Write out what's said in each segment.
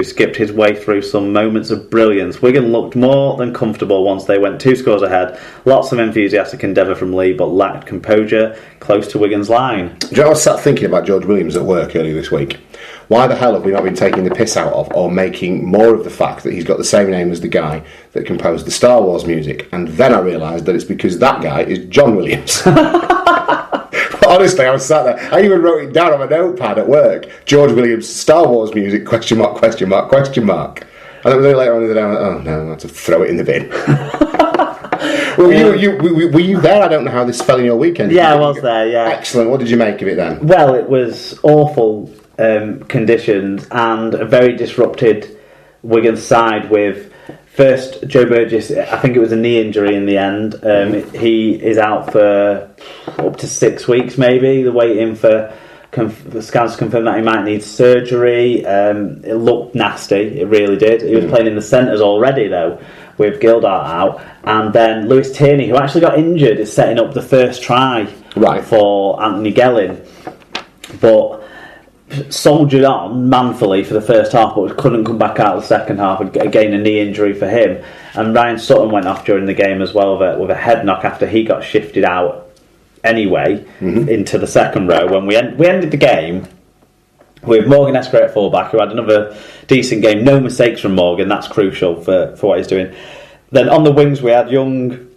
skipped his way through some moments of brilliance. Wigan looked more than comfortable once they went 2 scores ahead. Lots of enthusiastic endeavour from Lee, but lacked composure close to Wigan's line. Do you know, I was sat thinking about George Williams at work earlier this week. Why the hell have we not been taking the piss out of or making more of the fact that he's got the same name as the guy that composed the Star Wars music? And then I realised that it's because that guy is John Williams. Honestly, I was sat there. I even wrote it down on my notepad at work. George Williams, Star Wars music, question mark, question mark, question mark. And then later on in the day, I went, oh no, I have to throw it in the bin. Well, were you there? I don't know how this fell in your weekend. Yeah, I was there, yeah. Excellent. What did you make of it then? Well, it was awful conditions and a very disrupted Wigan side with first Joe Burgess. I think it was a knee injury in the end. He is out for up to 6 weeks maybe. They're waiting for the scans to confirm that he might need surgery. It looked nasty, it really did. He was playing in the centres already though, with Gildart out, and then Lewis Tierney, who actually got injured, is setting up the first try for Anthony Gelling, but soldiered on manfully for the first half, but couldn't come back out the second half. Again, a knee injury for him. And Ryan Sutton went off during the game as well with a head knock after he got shifted out anyway into the second row. When we ended the game with Morgan Escray at fullback, who had another decent game. No mistakes from Morgan. That's crucial for what he's doing. Then on the wings we had young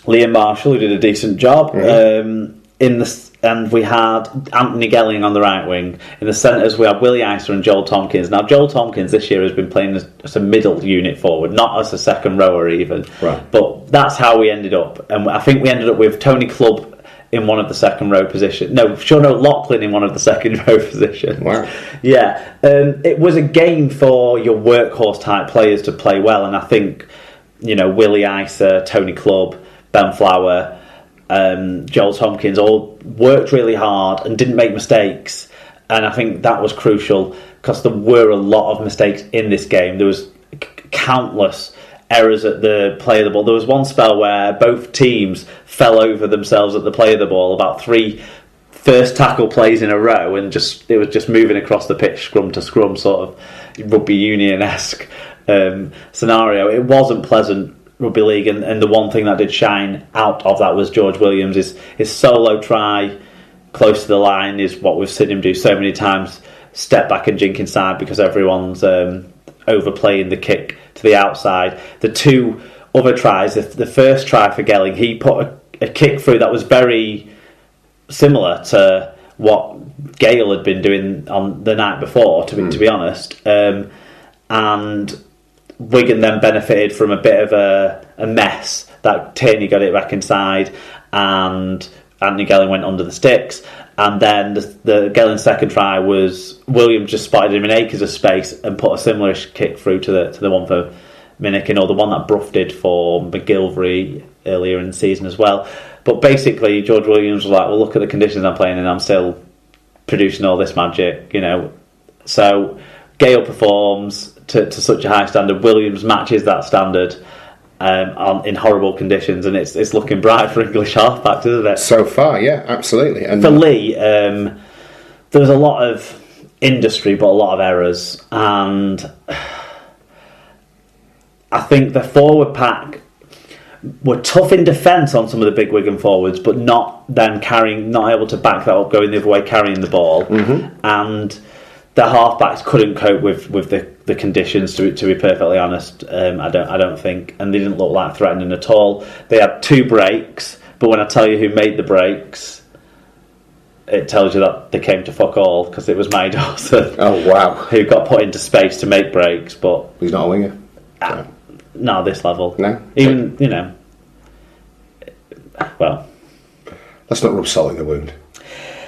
Liam Marshall, who did a decent job. And we had Anthony Gelling on the right wing. In the centres we had Willie Isa and Joel Tompkins. Now Joel Tompkins this year has been playing as a middle unit forward, not as a second rower even. Right. But that's how we ended up. And I think we ended up with Tony Clubb in one of the second row positions. No, Sean Lachlan in one of the second row positions. Wow. Yeah. It was a game for your workhorse type players to play well, and I think, Willie Isa, Tony Clubb, Ben Flower, Joel Tompkins all worked really hard and didn't make mistakes, and I think that was crucial because there were a lot of mistakes in this game. There was countless errors at the play of the ball. There was one spell where both teams fell over themselves at the play of the ball, about 3 first tackle plays in a row, and it was just moving across the pitch scrum to scrum, sort of rugby union-esque scenario. It wasn't pleasant rugby league, and the one thing that did shine out of that was George Williams. His solo try close to the line is what we've seen him do so many times, step back and jink inside because everyone's overplaying the kick to the outside. The 2 other tries, the first try for Gelling, he put a kick through that was very similar to what Gale had been doing on the night before, to be honest, and Wigan then benefited from a bit of a mess that Tierney got it back inside and Anthony Gelling went under the sticks, and then the Gelling second try was Williams just spotted him in acres of space and put a similar kick through to the one for Minikin, or the one that Brough did for McGilvery earlier in the season as well. But basically George Williams was like, well, look at the conditions I'm playing in, I'm still producing all this magic, So Gale performs to such a high standard. Williams matches that standard in horrible conditions, and it's looking bright for English halfbacks, isn't it? So far, yeah, absolutely. And for Lee, there was a lot of industry, but a lot of errors, and I think the forward pack were tough in defence on some of the big Wigan forwards, but not able to back that up, going the other way, carrying the ball, and the halfbacks couldn't cope with the conditions. To be perfectly honest, I don't think, and they didn't look like threatening at all. They had 2 breaks, but when I tell you who made the breaks, it tells you that they came to fuck all, because it was May Dawson. Oh wow! Who got put into space to make breaks, but he's not a winger. Not at this level. No, even well, let's not rub salt in the wound.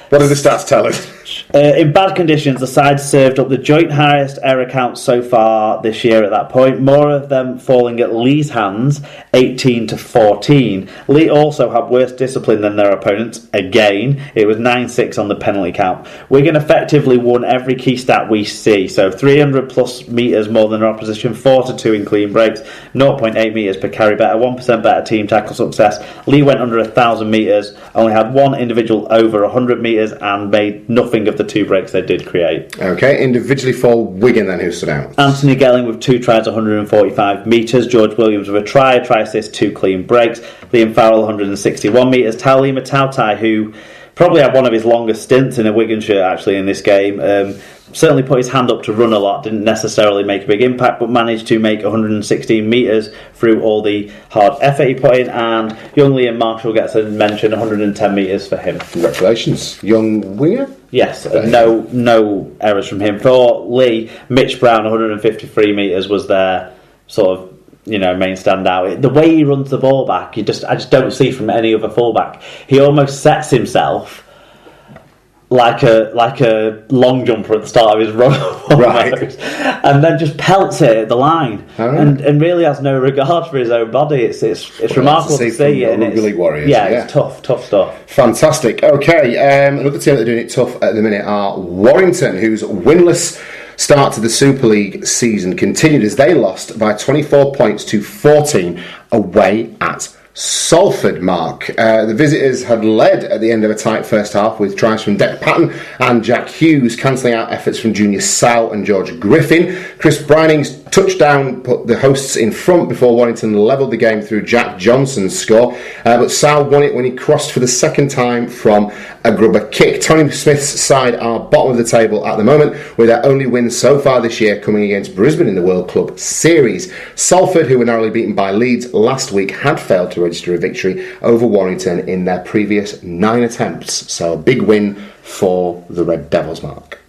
What did the stats tell us? In bad conditions, the side served up the joint highest error count so far this year at that point, more of them falling at Lee's hands, 18-14. Lee also had worse discipline than their opponents. Again, it was 9-6 on the penalty count. Wigan effectively won every key stat we see, so 300 plus metres more than their opposition, 4-2 in clean breaks, 0.8 metres per carry better, 1% better team tackle success. Lee went under 1,000 metres, only had 1 individual over 100 metres and made nothing of the 2 breaks they did create. Okay, individually for Wigan then, who stood out? Anthony Gelling with 2 tries, 145 metres. George Williams with a try assist, 2 clean breaks. Liam Farrell, 161 metres. Taulima Tautai, who probably had one of his longest stints in a Wigan shirt actually in this game. Certainly put his hand up to run a lot, didn't necessarily make a big impact, but managed to make 116 metres through all the hard effort he put in. And young Liam Marshall gets a mention, 110 metres for him. Congratulations, young winger. Yes, no errors from him. For Lee, Mitch Brown, 153 metres was their sort of main standout. The way he runs the ball back, I just don't see from any other fullback. He almost sets himself like a long jumper at the start of his run, right, and then just pelts it at the line, right. and really has no regard for his own body. It's remarkable to see it. Rugby League Warriors. Yeah, it's tough stuff. Fantastic. Okay, another team that are doing it tough at the minute are Warrington, whose winless start to the Super League season continued as they lost by 24 points to 14 away at Salford, Mark. The visitors had led at the end of a tight first half with tries from Deck Patton and Jack Hughes, cancelling out efforts from Junior Sal and George Griffin. Chris Brining's touchdown put the hosts in front before Warrington levelled the game through Jack Johnson's score, but Sal won it when he crossed for the second time from a grubber kick. Tony Smith's side are bottom of the table at the moment, with their only win so far this year coming against Brisbane in the World Club Series. Salford, who were narrowly beaten by Leeds last week, had failed to register a victory over Warrington in their previous 9 attempts. So a big win for the Red Devils, Mark.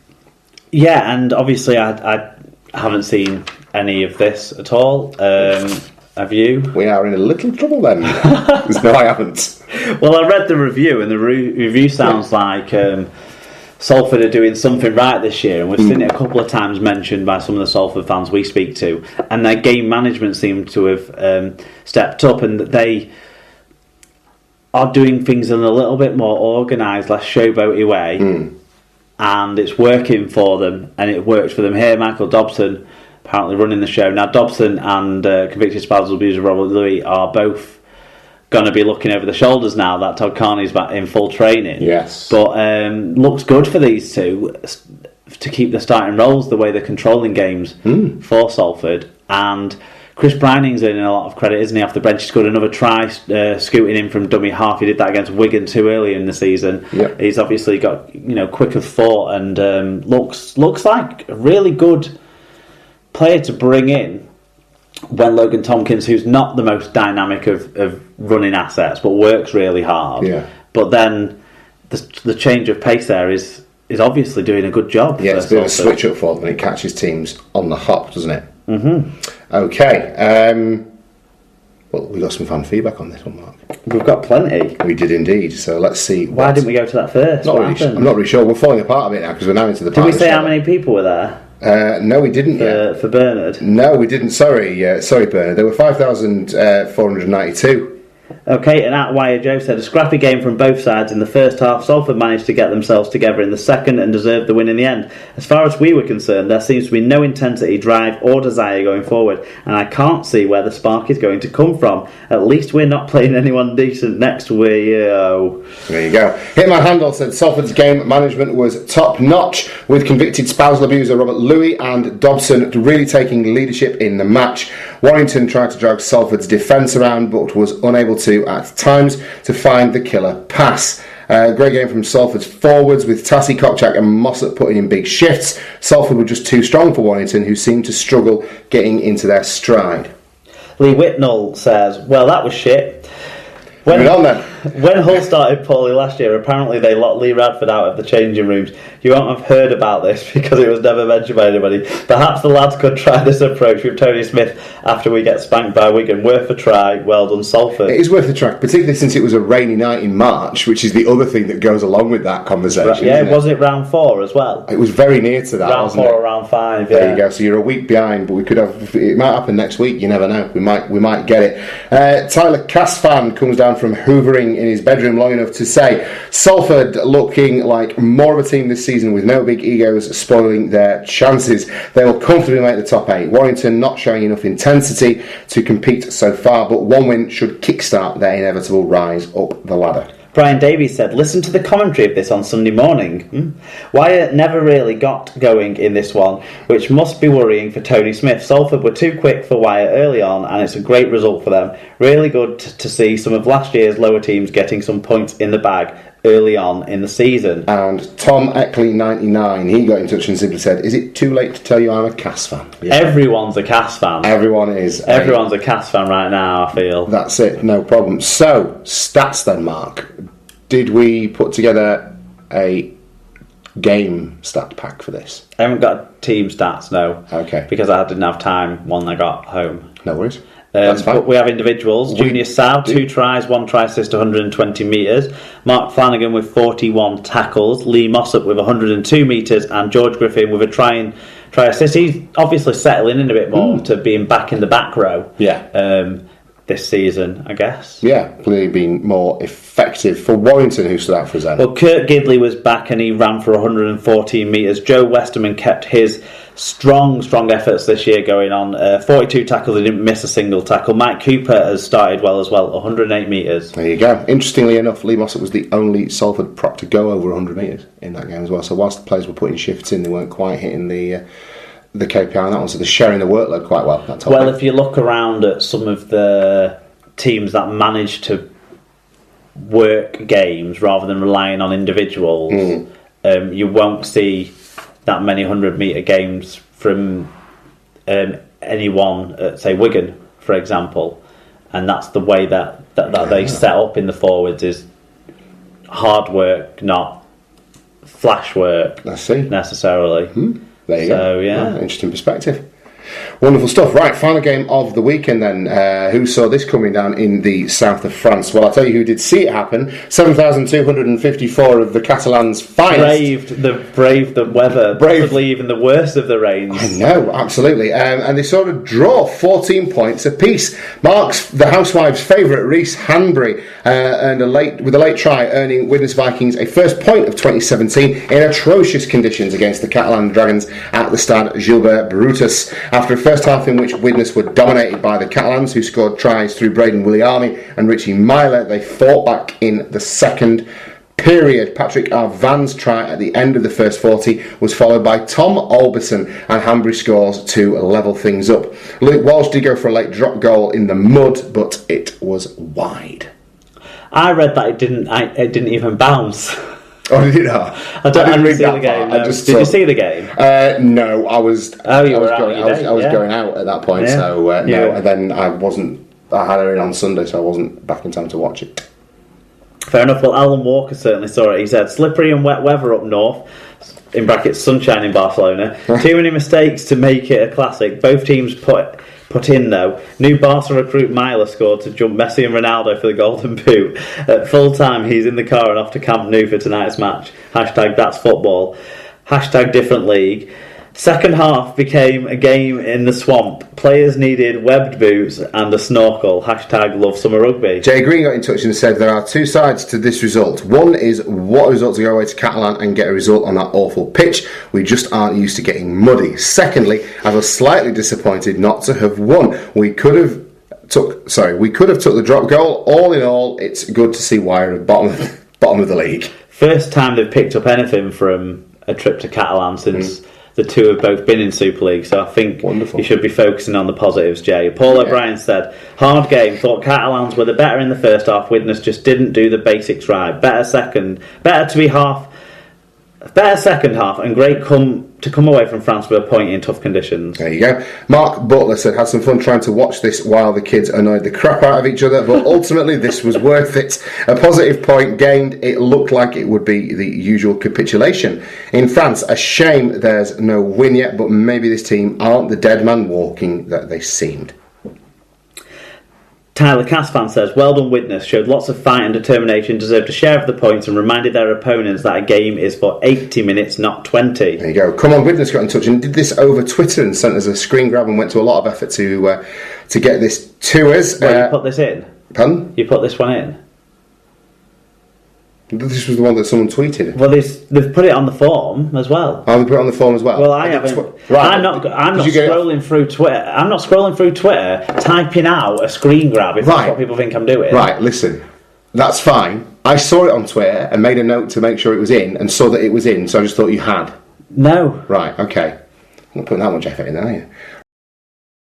Yeah, and obviously I haven't seen any of this at all. Have you? We are in a little trouble then. No, I haven't. Well, I read the review, and the review sounds like Salford are doing something right this year, and we've seen it a couple of times mentioned by some of the Salford fans we speak to, and their game management seems to have stepped up, and they are doing things in a little bit more organised, less showboaty way, and it's working for them, and it works for them here. Michael Dobson apparently running the show. Now, Dobson and convicted spousal abuser Robert Louis are both going to be looking over the shoulders now that Todd Carney's back in full training. Yes. But looks good for these two to keep the starting roles the way they're controlling games for Salford. And Chris Brining's earning a lot of credit, isn't he, off the bench? He scored another try, scooting in from dummy half. He did that against Wigan too early in the season. Yep. He's obviously got quick of thought and looks like a really good player to bring in when Logan Tompkins, who's not the most dynamic of running assets but works really hard, but then the change of pace there is obviously doing a good job. Yeah, it's a bit of a switch up for them and it catches teams on the hop, doesn't it? Okay, well, we got some fan feedback on this one, Mark. We've got plenty. We did indeed, so let's see. Why didn't we go to that first? I'm not really sure. We're falling apart a bit now because we're now into the part. Did we say how many people were there? No, we didn't yet. For Bernard? No, we didn't. Sorry, Bernard. There were 5,492. Okay, and at Wire Joe said, a scrappy game from both sides in the first half. Salford managed to get themselves together in the second and deserved the win in the end. As far as we were concerned, there seems to be no intensity, drive or desire going forward, and I can't see where the spark is going to come from. At least we're not playing anyone decent next week. There you go. Hitman Handel said Salford's game management was top notch, with convicted spousal abuser Robert Louis and Dobson really taking leadership in the match. Warrington tried to drag Salford's defence around but was unable to at times to find the killer pass. Great game from Salford's forwards, with Tassie, Kokchak and Mossop putting in big shifts. Salford were just too strong for Warrington, who seemed to struggle getting into their stride. Lee Whitnell says, well, that was shit. When Hull started poorly last year, apparently they locked Lee Radford out of the changing rooms. You won't have heard about this because it was never mentioned by anybody. Perhaps the lads could try this approach with Tony Smith after we get spanked by Wigan. Worth a try. Well done, Salford. It is worth a try, particularly since it was a rainy night in March, which is the other thing that goes along with that conversation. Yeah, was it round 4 as well? It was very near to that, round 4 or round 5, There you go. So you're a week behind, but we could have. It might happen next week. You never know. We might get it. Tyler Casfan comes down from hoovering in his bedroom long enough to say Salford looking like more of a team this season with no big egos spoiling their chances. They will comfortably make the top 8. Warrington not showing enough intensity to compete so far, but one win should kickstart their inevitable rise up the ladder. Brian Davies said, listen to the commentary of this on Sunday morning. Wyatt never really got going in this one, which must be worrying for Tony Smith. Salford were too quick for Wyatt early on, and it's a great result for them. Really good to see some of last year's lower teams getting some points in the bag early on in the season. And Tom Eckley 99, he got in touch and simply said, is it too late to tell you I'm a Cass fan? Yeah. Everyone's a Cass fan. Everyone is. Everyone's a Cass fan right now, I feel. That's it, no problem. So, stats then, Mark. Did we put together a game stat pack for this? I haven't got team stats, no. Okay. Because I didn't have time when I got home. No worries. That's fine. But we have individuals. Junior Sow, 2 tries, 1 try assist, 120 metres. Mark Flanagan with 41 tackles. Lee Mossop with 102 metres. And George Griffin with a try assist. He's obviously settling in a bit more to being back in the back row. Yeah. This season, I guess. Yeah, clearly been more effective for Warrington, who stood out for us then. Well, Kurt Gidley was back and he ran for 114 metres. Joe Westerman kept his strong efforts this year going on. 42 tackles, he didn't miss a single tackle. Mike Cooper has started well as well, 108 metres. There you go. Interestingly enough, Lee Mossop was the only Salford prop to go over 100 metres in that game as well. So whilst the players were putting shifts in, they weren't quite hitting the KPI on that one, so they're sharing the workload quite well. Well, if you look around at some of the teams that manage to work games rather than relying on individuals, you won't see that many 100-metre games from anyone at, say, Wigan, for example. And that's the way that they set up in the forwards, is hard work, not flash work necessarily. There you go. Yeah. Oh, interesting perspective. Wonderful stuff. Right, final game of the weekend then. Who saw this coming down in the south of France? Well, I'll tell you who did see it happen. 7,254 of the Catalans' finest. Braved the weather. Probably even the worst of the rains. I know, absolutely. And they sort of draw 14 points apiece. Mark's, the housewives' favourite, Reece Hanbury, earned with a late try, earning Widnes Vikings a first point of 2017 in atrocious conditions against the Catalan Dragons at the Stade Gilbert Brutus. After a first half in which Widnes were dominated by the Catalans, who scored tries through Braden Williami and Richie Myler, they fought back in the second period. Patrick Arvan's try at the end of the first 40 was followed by Tom Alberson, and Hanbury scores to level things up. Luke Walsh did go for a late drop goal in the mud, but it was wide. I read that it didn't even bounce. Oh, did you not? I didn't see the game. No. Did you see the game? No, I was. Oh, you were going. I was going out at that point, so no. And then I wasn't. I had her in on Sunday, so I wasn't back in time to watch it. Fair enough. Well, Alan Walker certainly saw it. He said, "Slippery and wet weather up north." In brackets, sunshine in Barcelona. Too many mistakes to make it a classic. Both teams put in, though. New Barca recruit Myler scored to jump Messi and Ronaldo for the Golden Boot. At full time, he's in the car and off to Camp Nou for tonight's match. Hashtag that's football. Hashtag different league. Second half became a game in the swamp. Players needed webbed boots and a snorkel. Hashtag love summer rugby. Jay Green got in touch and said there are two sides to this result. One is what a result to go away to Catalan and get a result on that awful pitch. We just aren't used to getting muddy. Secondly, I was slightly disappointed not to have won. We could have took the drop goal. All in all, it's good to see Wire at bottom of the league. First time they've picked up anything from a trip to Catalan since the two have both been in Super League, so I think you should be focusing on the positives, Jay. Paul O'Brien said, hard game, thought Catalans were the better in the first half. Widnes just didn't do the basics right. Better second half, and great to come away from France with a point in tough conditions. There you go. Mark Butler said, had some fun trying to watch this while the kids annoyed the crap out of each other, but ultimately this was worth it. A positive point gained. It looked like it would be the usual capitulation. In France, a shame there's no win yet, but maybe this team aren't the dead man walking that they seemed. Tyler Casfan says, well done Widnes, showed lots of fight and determination, deserved a share of the points and reminded their opponents that a game is for 80 minutes, not 20. There you go. Come on, Widnes got in touch and did this over Twitter and sent us a screen grab and went to a lot of effort to get this to us. Well, you put this in? Pardon? You put this one in? This was the one that someone tweeted. Well, they've put it on the form as well. Oh, they put it on the form as well? Well, I haven't. I'm not scrolling through Twitter. I'm not scrolling through Twitter typing out a screen grab if that's what people think I'm doing. Right, listen. That's fine. I saw it on Twitter and made a note to make sure it was in, and saw that it was in, so I just thought you had. No. Right, okay. I'm not putting that much effort in, are you?